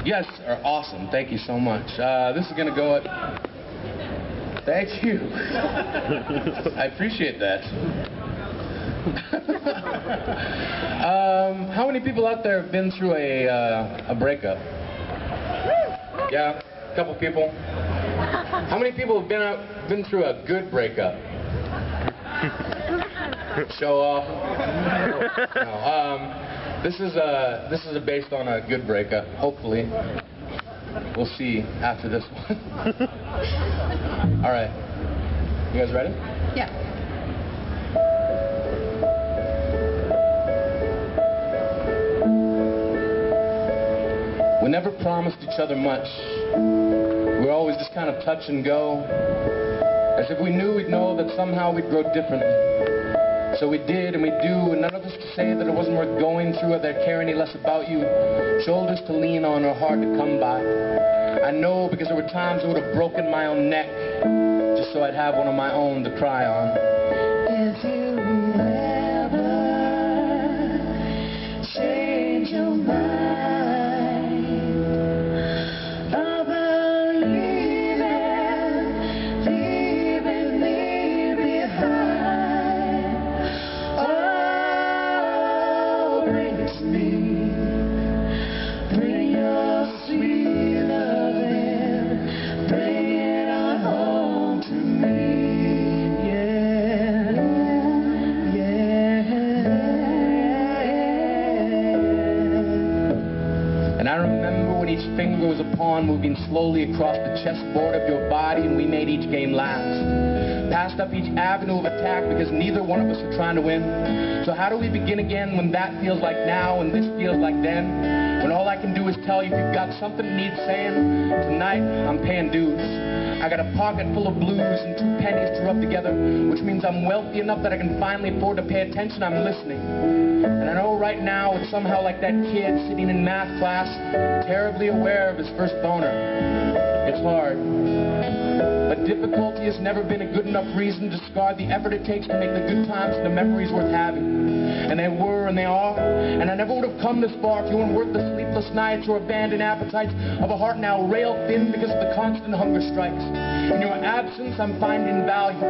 Yes, are awesome. Thank you so much. This is gonna go at... Thank you. I appreciate that. How many people out there have been through a breakup? Yeah, a couple people. How many people have been through a good breakup? Show off. No, this is based on a good breakup. Hopefully, we'll see after this one. All right, you guys ready? Yeah. We never promised each other much. We were always just kind of touch and go, as if we knew we'd know that somehow we'd grow differently. So we did and we do, and none of us could say that it wasn't worth going through or that I care any less about you. Shoulders to lean on or hard to come by. I know because there were times I would have broken my own neck just so I'd have one of my own to cry on. If you ever change your mind about leaving me behind, oh, bring it to me. Bring your sweet loving, bring it on home to me. And I remember when each finger was a pawn moving slowly across the chessboard of your body, and we made each game last. Passed up each avenue of attack because neither one of us were trying to win. So how do we begin again when that feels like now and this feels like then? When all I can do is tell you if you've got something that needs saying, tonight I'm paying dues. I got a pocket full of blues and 2 pennies to rub together, which means I'm wealthy enough that I can finally afford to pay attention. I'm listening. And I know right now it's somehow like that kid sitting in math class, terribly aware of his first boner. It's hard. But difficulty has never been a good enough reason to discard the effort it takes to make the good times and the memories worth having. And they were and they are. And I never would have come this far if you weren't worth the sleepless nights or abandoned appetites of a heart now rail thin because of the constant hunger strikes. In your absence, I'm finding value.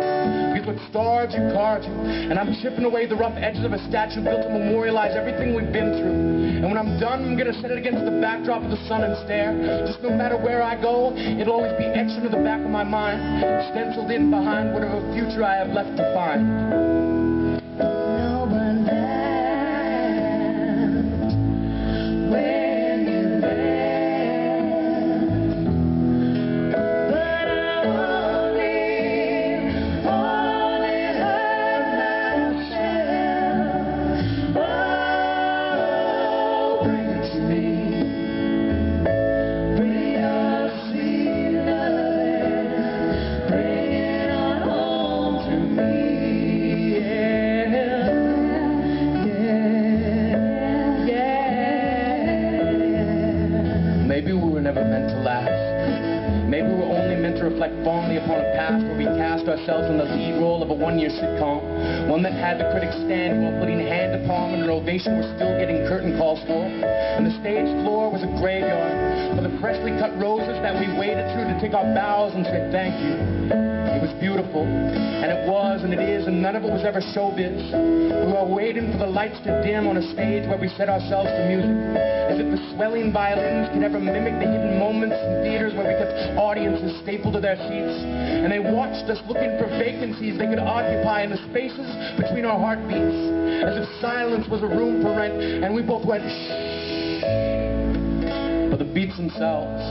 Because what starves you carves you. And I'm chipping away the rough edges of a statue built to memorialize everything we've been through. And when I'm done, I'm going to set it against the backdrop of the sun and stare. Just no matter where I go, it'll always be etched into the back of my mind, stenciled in behind whatever future I have left to find. Maybe we were never meant to last. Maybe we were only meant to reflect fondly upon a past where we cast ourselves in the lead role of a one-year sitcom, one that had the critics standing while putting hand to palm and an ovation we're still getting curtain calls for. And the stage floor was a graveyard for the freshly cut roses that we waded through to take our bows and say thank you. It was beautiful, and it was, and it is, and none of it was ever showbiz. We were waiting for the lights to dim on a stage where we set ourselves to music, as if the swelling violins could ever mimic the hidden moments in theaters where we kept audiences stapled to their seats, and they watched us looking for vacancies they could occupy in the spaces between our heartbeats, as if silence was a room for rent, and we both went shh. But the beats themselves,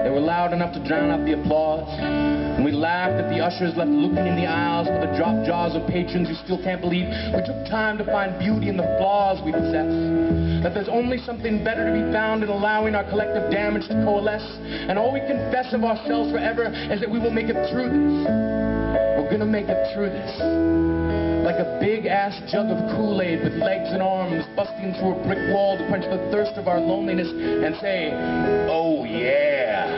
they were loud enough to drown out the applause, and we laughed at the ushers left looking in the aisles for the dropped jaws of patrons who still can't believe we took time to find beauty in the flaws we possess, that there's only something better to be found in allowing our collective damage to coalesce, and all we confess of ourselves forever is that we will make it through this. We're gonna make it through this. Like a big-ass jug of Kool-Aid with legs and arms busting through a brick wall to quench the thirst of our loneliness and say, oh yeah.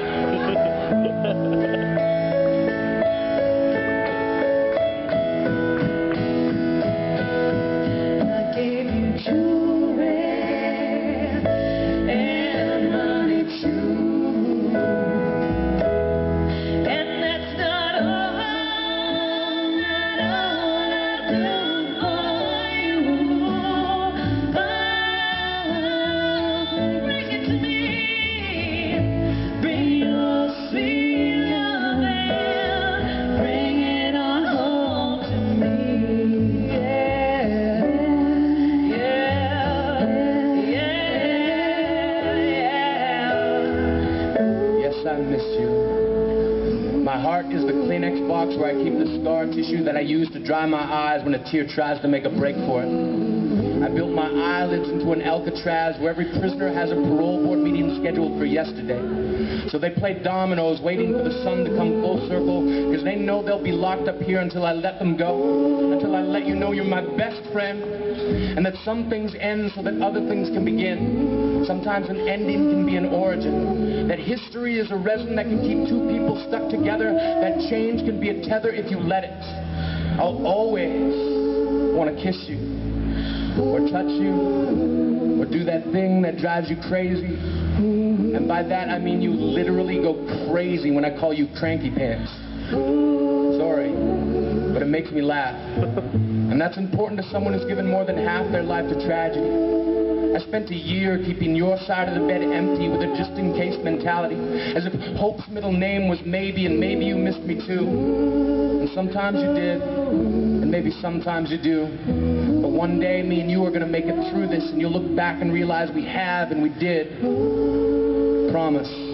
I gave you jewelry and money too. I miss you. My heart is the Kleenex box where I keep the scar tissue that I use to dry my eyes when a tear tries to make a break for it. I built my eyelids into an Alcatraz where every prisoner has a parole board meeting scheduled for yesterday. So they play dominoes waiting for the sun to come full circle because they know they'll be locked up here until I let them go, until I let you know you're my best friend, and that some things end so that other things can begin. Sometimes an ending can be an origin, that history is a resin that can keep two people stuck together, that change can be a tether if you let it. I'll always want to kiss you, or touch you, or do that thing that drives you crazy. And by that I mean you literally go crazy when I call you cranky pants. Sorry, but it makes me laugh. And that's important to someone who's given more than half their life to tragedy. I spent a year keeping your side of the bed empty with a just-in-case mentality, as if Hope's middle name was maybe, and maybe you missed me too. And sometimes you did, and maybe sometimes you do. But one day, me and you are going to make it through this, and you'll look back and realize we have, and we did. Promise.